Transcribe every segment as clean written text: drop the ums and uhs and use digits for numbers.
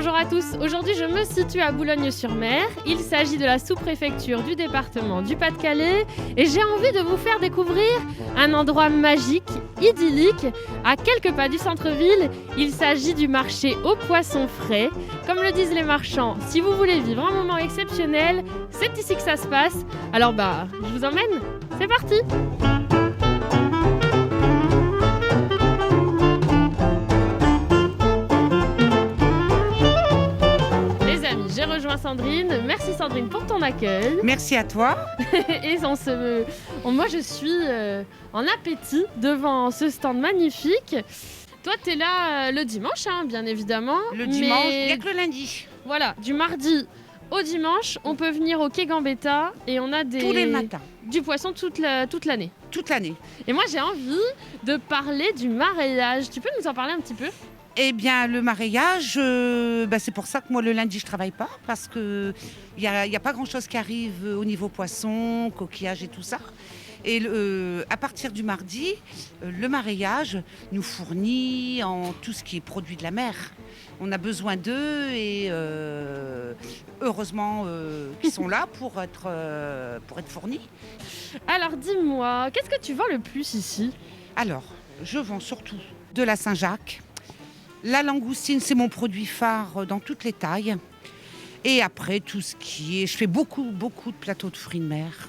Bonjour à tous, aujourd'hui je me situe à Boulogne-sur-Mer. Il s'agit de la sous-préfecture du département du Pas-de-Calais et j'ai envie de vous faire découvrir un endroit magique, idyllique, à quelques pas du centre-ville. Il s'agit du marché aux poissons frais. Comme le disent les marchands, si vous voulez vivre un moment exceptionnel, c'est ici que ça se passe. Alors je vous emmène, c'est parti! J'ai rejoint Sandrine. Merci Sandrine pour ton accueil. Merci à toi. Et moi je suis en appétit devant ce stand magnifique. Toi tu es là le dimanche, bien évidemment. Le dimanche, il n'y a que le lundi. Voilà, du mardi au dimanche, on peut venir au quai Gambetta et on a tous les matins du poisson toute l'année. Toute l'année. Et moi j'ai envie de parler du maraîchage. Tu peux nous en parler un petit peu ? Eh bien, le maraîchage, c'est pour ça que moi, le lundi, je ne travaille pas, parce qu'il n'y a pas grand-chose qui arrive au niveau poisson, coquillage et tout ça. Et à partir du mardi, le maraîchage nous fournit en tout ce qui est produit de la mer. On a besoin d'eux et heureusement qu'ils sont là pour être fournis. Alors, dis-moi, qu'est-ce que tu vends le plus ici ? Alors, je vends surtout de la Saint-Jacques. La langoustine, c'est mon produit phare dans toutes les tailles. Et après, tout ce qui est... Je fais beaucoup de plateaux de fruits de mer.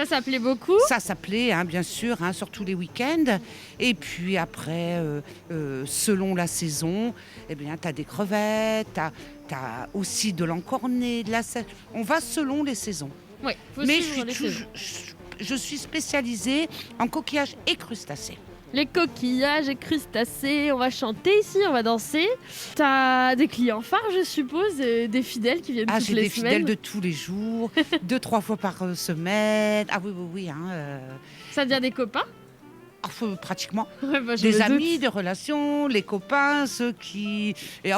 Ça plaît beaucoup ? Ça plaît, bien sûr, surtout les week-ends. Et puis après, selon la saison, tu as des crevettes, tu as aussi de l'encorné, de la sèche. On va selon les saisons. Oui, mais je suis spécialisée en coquillages et crustacés. Les coquillages et crustacés, on va chanter ici, on va danser. T'as des clients phares, je suppose, des fidèles qui viennent toutes les semaines. J'ai des fidèles de tous les jours, 2-3 fois par semaine. Ah oui. Ça devient des copains ? Pratiquement. Ouais, des amis, des relations, les copains, ceux qui... Et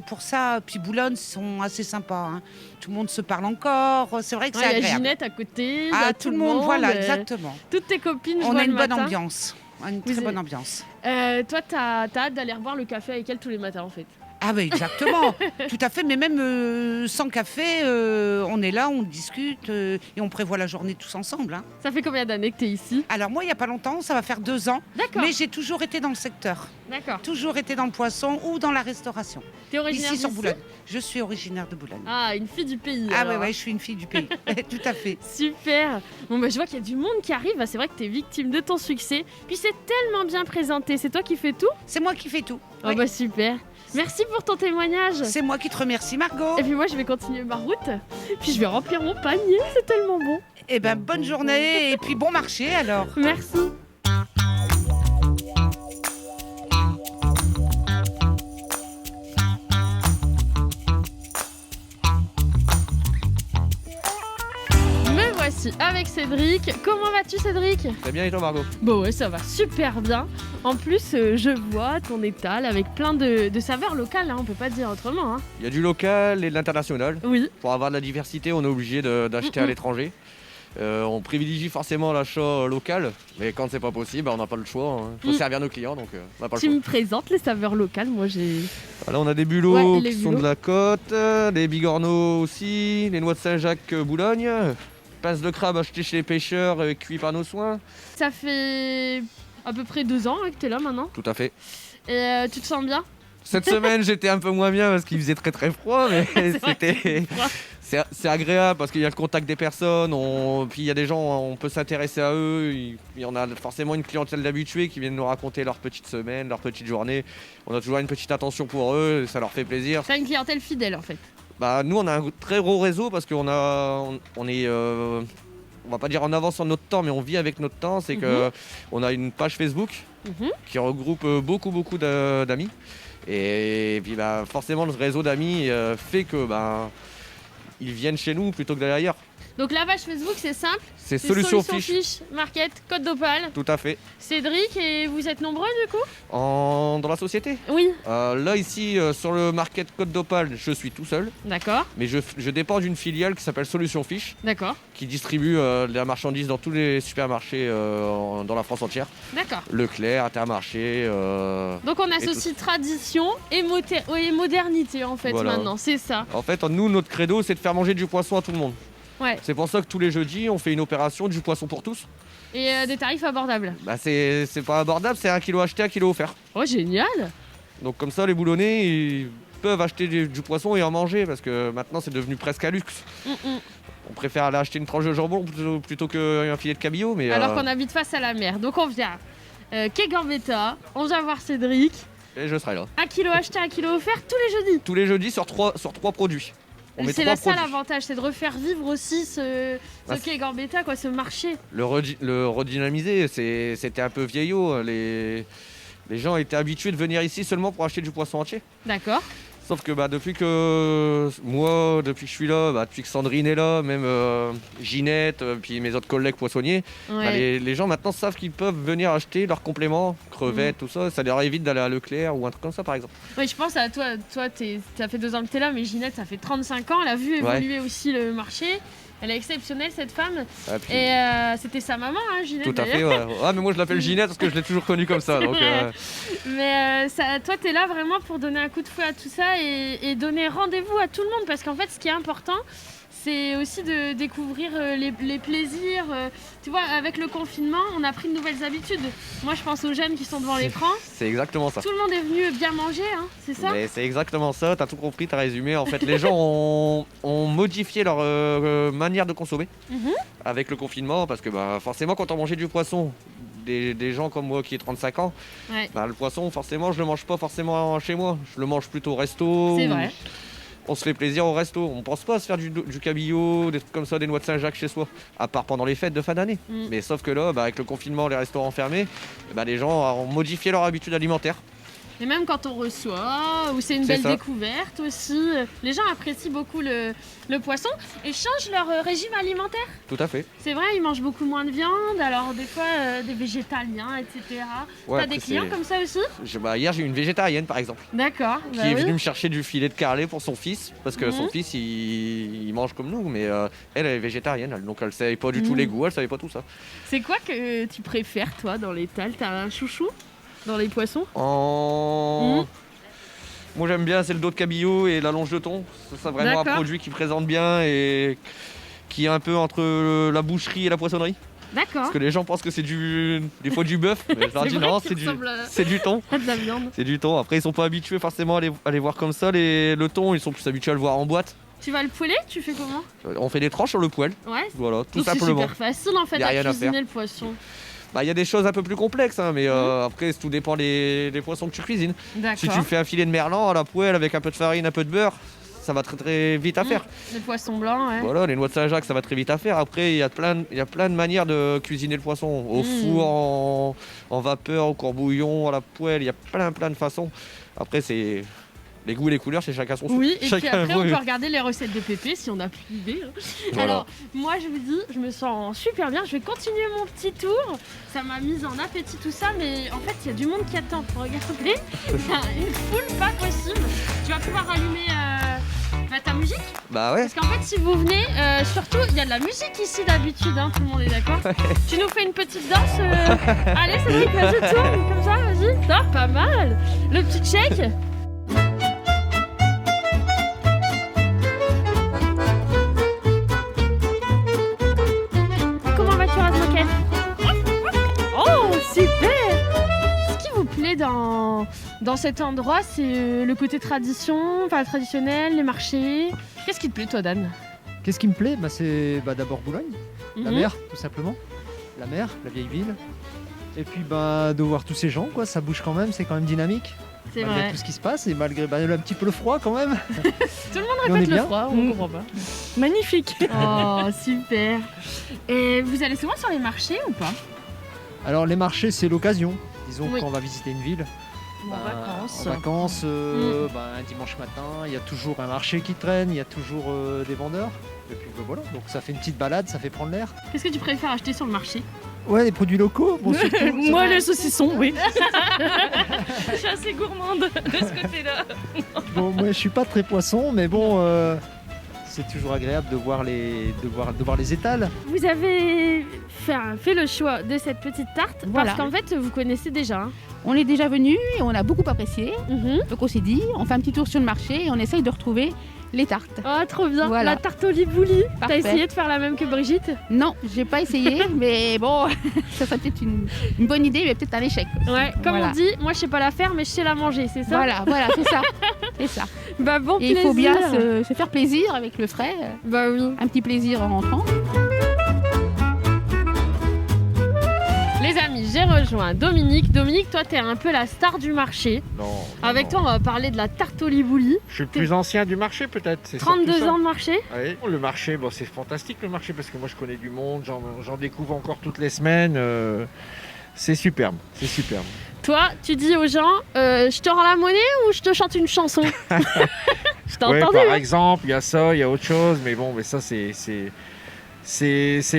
pour ça, puis Boulogne sont assez sympas. Tout le monde se parle encore, c'est vrai que c'est agréable. Il y a Ginette à côté, tout le monde, voilà, exactement. Toutes tes copines, on a une bonne matin. Ambiance. Une très bonne ambiance. Toi, t'as hâte d'aller boire le café avec elle tous les matins, en fait. Ah oui, exactement, tout à fait, mais même sans café, on est là, on discute et on prévoit la journée tous ensemble. Ça fait combien d'années que tu es ici ? Alors moi, il n'y a pas longtemps, ça va faire 2 ans, D'accord. Mais j'ai toujours été dans le secteur. D'accord. Toujours été dans le poisson ou dans la restauration. Tu es originaire ici sur Boulogne. Je suis originaire de Boulogne. Ah, une fille du pays. Ah ouais, je suis une fille du pays, tout à fait. Super. Bon, je vois qu'il y a du monde qui arrive, c'est vrai que tu es victime de ton succès, puis c'est tellement bien présenté, c'est toi qui fais tout ? C'est moi qui fais tout. Oh oui. Super. Merci pour ton témoignage. C'est moi qui te remercie, Margot. Et puis moi, je vais continuer ma route. Puis je vais remplir mon panier. C'est tellement bon. Eh ben, bonne journée et puis bon marché alors. Merci. Me voici avec Cédric. Comment vas-tu, Cédric ? Très bien, et toi, Margot ? Bon, ouais, ça va super bien. En plus, je vois ton étal avec plein de saveurs locales, on peut pas dire autrement. Il y a du local et de l'international. Oui. Pour avoir de la diversité, on est obligé d'acheter à l'étranger. On privilégie forcément l'achat local, mais quand c'est pas possible, on n'a pas le choix. Il faut servir nos clients, donc on n'a pas le choix. Tu me présentes les saveurs locales, moi j'ai... Là, on a des bulots qui sont de la côte, des bigorneaux aussi, les noix de Saint-Jacques Boulogne, pince de crabe achetées chez les pêcheurs, cuits par nos soins. Ça fait à peu près 2 ans que tu es là maintenant. Tout à fait. Et tu te sens bien ? Cette semaine, j'étais un peu moins bien parce qu'il faisait très très froid, mais c'est agréable parce qu'il y a le contact des personnes, puis il y a des gens, on peut s'intéresser à eux, il y en a forcément une clientèle d'habitués qui viennent nous raconter leur petite semaine, leur petite journée. On a toujours une petite attention pour eux, ça leur fait plaisir. C'est une clientèle fidèle en fait. Nous, on a un très gros réseau parce qu'on est... on va pas dire en avance sur notre temps, mais on vit avec notre temps. C'est qu'on a une page Facebook qui regroupe beaucoup d'amis. Et puis forcément, le réseau d'amis fait que ils viennent chez nous plutôt que d'aller ailleurs. Donc la page Facebook, c'est simple. C'est C'est Solution Solution Fiche. Fiche Market Côte d'Opale. Tout à fait. Cédric, et vous êtes nombreux du coup? Dans la société. Oui, Là ici sur le market Côte d'Opale, je suis tout seul, d'accord, mais je dépends d'une filiale qui s'appelle Solution Fiche, d'accord, qui distribue de la marchandise dans tous les supermarchés dans la France entière. d'accord. Leclerc, Intermarché. Donc on associe tradition et modernité en fait Voilà. maintenant, c'est ça. En fait, nous, notre credo, c'est de faire manger du poisson à tout le monde. Ouais. C'est pour ça que tous les jeudis, on fait une opération du poisson pour tous. Et des tarifs abordables. Bah, c'est pas abordable, c'est 1 kilo acheté, 1 kilo offert. Oh génial. Donc comme ça, les boulonnais, ils peuvent acheter du poisson et en manger, parce que maintenant, c'est devenu presque un luxe. On préfère aller acheter une tranche de jambon plutôt qu'un filet de cabillaud. Mais Alors qu'on habite face à la mer. Donc on vient quai Gambetta, on vient voir Cédric. Et je serai là. 1 kilo acheté, 1 kilo offert tous les jeudis. Tous les jeudis sur trois produits. On met C'est 3 ça produits. l'avantage, c'est de refaire vivre aussi ce Bah, quai Gambetta, quoi, ce marché. Le redynamiser, c'était un peu vieillot. Les gens étaient habitués de venir ici seulement pour acheter du poisson entier. D'accord. Sauf que depuis que je suis là, depuis que Sandrine est là, même Ginette, puis mes autres collègues poissonniers, Ouais. les gens maintenant savent qu'ils peuvent venir acheter leurs compléments, crevettes, tout ça. Ça leur évite d'aller à Leclerc ou un truc comme ça par exemple. Oui, je pense à toi. Toi, t'as fait 2 ans que t'es là, mais Ginette, ça fait 35 ans. Elle a vu évoluer aussi le marché. Elle est exceptionnelle, cette femme. Ah, puis- Et c'était sa maman, hein, Ginette. Tout à fait, d'ailleurs. ouais. Ah, mais moi je l'appelle Ginette parce que je l'ai toujours connue comme ça. Donc, Mais toi, t'es là vraiment pour donner un coup de fouet à tout ça et donner rendez-vous à tout le monde. Parce qu'en fait, ce qui est important, c'est aussi de découvrir les plaisirs. Tu vois, avec le confinement, on a pris de nouvelles habitudes. Moi, je pense aux jeunes qui sont devant l'écran. c'est exactement ça. Tout le monde est venu bien manger, hein, c'est ça? Mais c'est exactement ça, t'as tout compris, t'as résumé. En fait, les gens ont modifié leur manière de consommer Mhm. avec le confinement parce que forcément, quand on mangeait du poisson, des gens comme moi qui ai 35 ans, Ouais. le poisson, forcément, je le mange pas forcément chez moi. Je le mange plutôt au resto. C'est ou- vrai. On se fait plaisir au resto. On pense pas à se faire du cabillaud, des trucs comme ça, des noix de Saint-Jacques chez soi, à part pendant les fêtes de fin d'année. Mm. Mais sauf que là, avec le confinement, les restaurants fermés, les gens ont modifié leur habitude alimentaire. Et même quand on reçoit, ou c'est une C'est belle ça. découverte aussi, les gens apprécient beaucoup le poisson et changent leur régime alimentaire. Tout à fait. C'est vrai, ils mangent beaucoup moins de viande, alors des fois des végétaliens, etc. Ouais, T'as des après, clients c'est- comme ça aussi? Hier, j'ai eu une végétarienne, par exemple, D'accord. qui bah est oui. venue me chercher du filet de carlet pour son fils, parce que Mhm. son fils, il mange comme nous, mais elle est végétarienne, donc elle savait pas du tout Mhm. les goûts, elle savait pas tout ça. C'est quoi que tu préfères, toi, dans l'étal? T'as un chouchou dans les poissons? En... Moi j'aime bien, c'est le dos de cabillaud et la longe de thon. C'est vraiment un D'accord. produit qui présente bien et qui est un peu entre la boucherie et la poissonnerie. D'accord. Parce que les gens pensent que c'est des fois du bœuf, mais je leur C'est dis vrai non, qu'il c'est ressemble à- c'est du thon. Pas de la viande. C'est du thon. Après ils sont pas habitués forcément à les voir comme ça. Le thon, ils sont plus habitués à le voir en boîte. Tu vas le poêler? Tu fais comment? On fait des tranches sur le poêle, Ouais. voilà, tout Donc c'est simplement. super facile en fait Y a à rien à cuisiner faire. le poisson. Il y a des choses un peu plus complexes, hein, mais Mhm. après tout dépend des poissons que tu cuisines. D'accord. Si tu fais un filet de merlan à la poêle avec un peu de farine, un peu de beurre, ça va très très vite à faire. Le poisson blanc, ouais. Voilà, les noix de Saint-Jacques, ça va très vite à faire. Après, il y a plein de manières de cuisiner le poisson. Au four, en vapeur, au courbouillon, à la poêle, il y a plein de façons. Après, c'est les goûts et les couleurs, c'est chacun son souffle. Oui, et puis Chacun après on voit. peut regarder les recettes de Pépé si on n'a plus d'idée. hein. Voilà. Alors, moi je vous dis, je me sens super bien, je vais continuer mon petit tour. Ça m'a mise en appétit tout ça, mais en fait il y a du monde qui attend. Regardez, il y a une foule pas possible. Tu vas pouvoir allumer ta musique. Bah ouais. Parce qu'en fait si vous venez, surtout il y a de la musique ici d'habitude, hein, tout le monde est d'accord. Tu nous fais une petite danse Allez Cédric, vas-y tourne comme ça, vas-y. Ah, pas mal. Le petit shake. Comment vas-tu, Razmoquette? Oh, super! Ce qui vous plaît dans cet endroit, c'est le côté tradition, enfin traditionnel, les marchés. Qu'est-ce qui te plaît, toi, Dan? Qu'est-ce qui me plaît? C'est d'abord Boulogne, la Mhm. mer, tout simplement. La mer, la vieille ville. Et puis de voir tous ces gens, quoi, ça bouge quand même, c'est quand même dynamique. C'est Malgré vrai. tout ce qui se passe et malgré un petit peu le froid quand même. Tout le monde Mais on est répète le bien. froid, on comprend pas. Magnifique. Oh, super. Et vous allez souvent sur les marchés ou pas? Alors les marchés, c'est l'occasion. Disons Oui. qu'on va visiter une ville. En vacances. En vacances, un dimanche matin, il y a toujours un marché qui traîne, il y a toujours des vendeurs. Et puis voilà, donc ça fait une petite balade, ça fait prendre l'air. Qu'est-ce que tu préfères acheter sur le marché? Ouais, les produits locaux. Bon, surtout, Moi, le saucisson, oui. Je suis assez gourmande de ce côté-là. bon, moi, je suis pas très poisson, mais bon, c'est toujours agréable de voir les étals. Vous avez fait le choix de cette petite tarte Voilà. parce qu'en fait, vous connaissez déjà. Hein. On est déjà venu et on a beaucoup apprécié. Mhm. Donc on s'est dit, on fait un petit tour sur le marché et on essaye de retrouver les tartes. Oh, trop bien. Voilà. La tarte au libouli. T'as Parfait. essayé de faire la même que Brigitte? Non, j'ai pas essayé, mais bon, ça serait peut-être une bonne idée, mais peut-être un échec. Ouais, comme Voilà. on dit, moi je sais pas la faire, mais je sais la manger, c'est ça? Voilà, c'est ça. C'est ça. Bah bon Et il plaisir. faut bien se faire plaisir avec le frais. Bah oui. Un petit plaisir en rentrant. Les amis, j'ai rejoint Dominique. Dominique, toi, t'es un peu la star du marché. Non. Avec toi, on va parler de la tarte au libouli. Je suis le plus ancien du marché peut-être. C'est surtout 32 ça. ans de marché. Oui. Le marché, bon, c'est fantastique le marché parce que moi je connais du monde, j'en découvre encore toutes les semaines. C'est superbe, c'est superbe. Toi, tu dis aux gens, je te rends la monnaie ou je te chante une chanson? Je t'ai Ouais, entendu. par hein. exemple, il y a ça, il y a autre chose, mais bon, mais ça c'est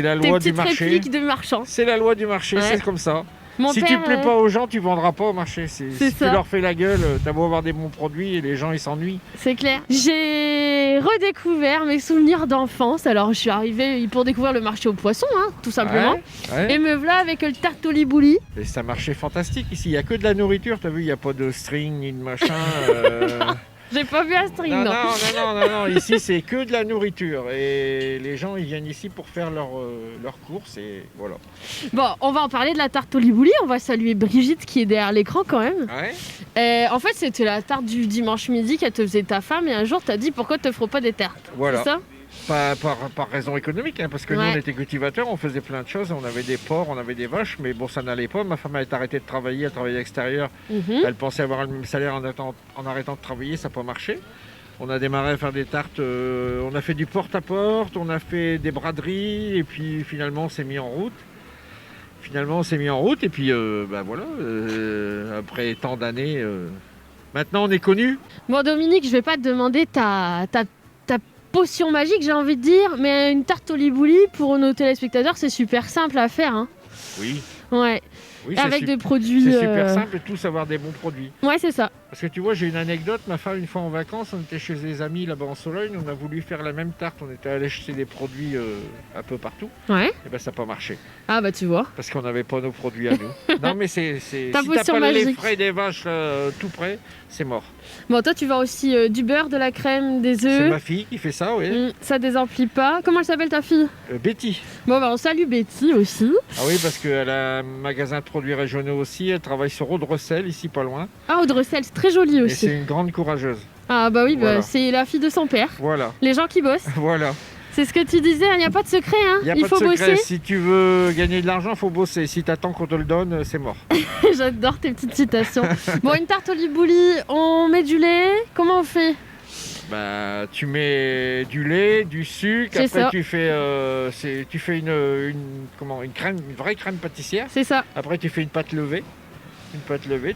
la Tes loi du petites marché. répliques de marchands. C'est la loi du marché, Ouais. c'est comme ça. Mon Si père, tu plais pas aux gens, tu vendras pas au marché. Si ça. tu leur fais la gueule, t'as beau avoir des bons produits et les gens ils s'ennuient. c'est clair. J'ai redécouvert mes souvenirs d'enfance. Alors, je suis arrivée pour découvrir le marché aux poissons, hein, tout simplement. Ouais. Et me voilà avec le tarte au libouli. Et c'est un marché fantastique ici. Il n'y a que de la nourriture, t'as vu, il n'y a pas de string ni de machin. J'ai pas vu un string, Non, non. non. Ici, c'est que de la nourriture. Et les gens, ils viennent ici pour faire leurs courses. Et voilà. Bon, on va en parler de la tarte au libouli. On va saluer Brigitte qui est derrière l'écran quand même. Ouais. En fait, c'était la tarte du dimanche midi qu'elle te faisait ta femme. Et un jour, t'as dit pourquoi te feras pas des tartes. Voilà. C'est ça? Pas par raison économique, hein, parce que nous, Ouais. on était cultivateurs, on faisait plein de choses. On avait des porcs, on avait des vaches, mais bon, ça n'allait pas. Ma femme a arrêté de travailler, elle travaillait à l'extérieur. Mhm. Elle pensait avoir le même salaire en arrêtant de travailler, ça n'a pas marché. On a démarré à faire des tartes, on a fait du porte-à-porte, on a fait des braderies, et puis finalement on s'est mis en route. Et puis voilà, après tant d'années, maintenant on est connus. Bon, Dominique, je vais pas te demander ta potion magique, j'ai envie de dire, mais une tarte au libouli pour nos téléspectateurs, c'est super simple à faire. Hein. Oui, Ouais. oui, Avec des produits. c'est super simple et tous avoir des bons produits. Ouais, c'est ça. Parce que tu vois, j'ai une anecdote, ma femme, une fois en vacances, on était chez des amis là-bas en Sologne, on a voulu faire la même tarte, on était allé acheter des produits un peu partout, Ouais. et ben ça n'a pas marché, Ah bah tu vois. parce qu'on n'avait pas nos produits à nous. Non mais si Ta t'as potion pas les magique. frais des vaches là, tout près, c'est mort. Bon, toi, tu vends aussi du beurre, de la crème, des C'est œufs. ma fille qui fait ça, oui. Ça désemplit pas. Comment elle s'appelle ta fille? Betty. Bon, bah on salue Betty aussi. Ah oui, parce qu'elle a un magasin de produits régionaux aussi, elle travaille sur Audrecel, ici pas loin, Ah, Audrecel, c'est très joli et aussi. c'est une grande courageuse. Ah bah oui, bah, Voilà. c'est la fille de son père. Voilà, Les gens qui bossent. voilà. C'est ce que tu disais, il n'y a pas de secret, hein. Il n'y a Il pas faut de secret, bosser. si tu veux gagner de l'argent, faut bosser. Si t'attends qu'on te le donne, c'est mort. J'adore tes petites citations. Bon, une tarte au libouli, on met du lait. Comment on fait? Bah, tu mets du lait, du sucre, C'est après ça. tu fais une crème, une vraie crème pâtissière. C'est ça. Après tu fais une pâte levée,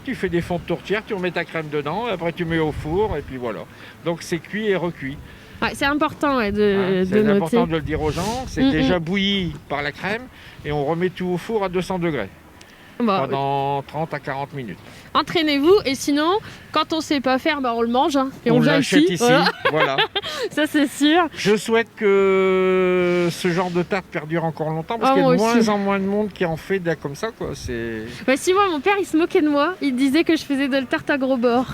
tu fais des fonds de tourtière, tu remets ta crème dedans, après tu mets au four et puis voilà. Donc c'est cuit et recuit. Ouais, c'est important ouais, Hein, de c'est noter. important de le dire aux gens. C'est Mm, déjà bouilli par la crème et on remet tout au four à 200 degrés Bon, pendant 30 à 40 minutes. entraînez-vous et sinon, quand on sait pas faire, bah, on le mange hein, et on vient l'achète ici. ici. Voilà. Voilà. Ça c'est sûr. Je souhaite que ce genre de tarte perdure encore longtemps parce Ah, qu'il y a de moi moins aussi. en moins de monde qui en fait des comme ça. Quoi. C'est... Bah, si moi, mon père, il se moquait de moi. Il disait que je faisais de la tarte à gros bord.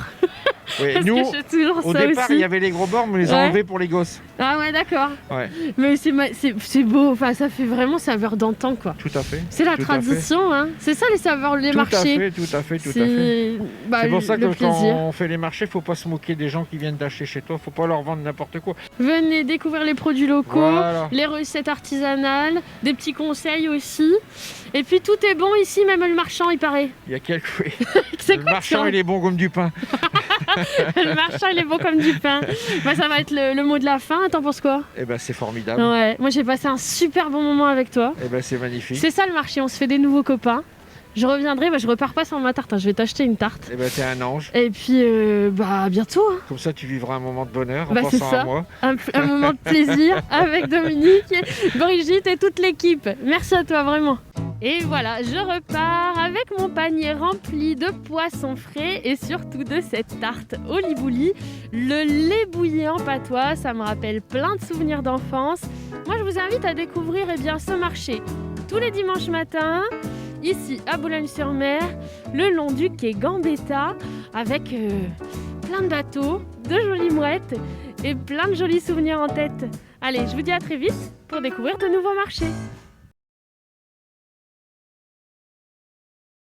Ouais, Parce nous, que je fais toujours au ça départ, aussi. il y avait les gros bords, mais on les a Ouais. enlevés pour les gosses. Ah ouais, d'accord. Ouais, Mais c'est beau. Enfin, ça fait vraiment saveur d'antan, quoi. tout à fait. C'est la Tout à tradition, hein. C'est ça les saveurs, les Tout marchés. tout à fait. C'est bah, C'est pour ça que le quand plaisir. on fait les marchés, faut pas se moquer des gens qui viennent d'acheter chez toi. Faut pas leur vendre n'importe quoi. Venez découvrir les produits locaux, Voilà. les recettes artisanales, des petits conseils aussi. Et puis tout est bon ici, même le marchand, il paraît. Il y a quelques. C'est Le quoi marchand, ça il est bon comme du pain. Le marchand, il est bon comme du pain. Bah, ça va être le mot de la fin. T'en penses quoi? Eh ben, c'est formidable. Ouais, moi j'ai passé un super bon moment avec toi. Eh ben, c'est magnifique. C'est ça le marché, on se fait des nouveaux copains. Je reviendrai, je repars pas sans ma tarte, hein. Je vais t'acheter une tarte. Eh ben, t'es un ange. Et puis, à bientôt. Hein. Comme ça, tu vivras un moment de bonheur en C'est pensant ça, à moi. un moment de plaisir avec Dominique, Brigitte et toute l'équipe. Merci à toi, vraiment. Et voilà, je repars avec mon panier rempli de poissons frais et surtout de cette tarte au libouli. Le lait bouilli en patois, ça me rappelle plein de souvenirs d'enfance. Moi, je vous invite à découvrir ce marché tous les dimanches matins, ici à Boulogne-sur-Mer, le long du quai Gambetta, avec plein de bateaux, de jolies mouettes et plein de jolis souvenirs en tête. Allez, je vous dis à très vite pour découvrir de nouveaux marchés.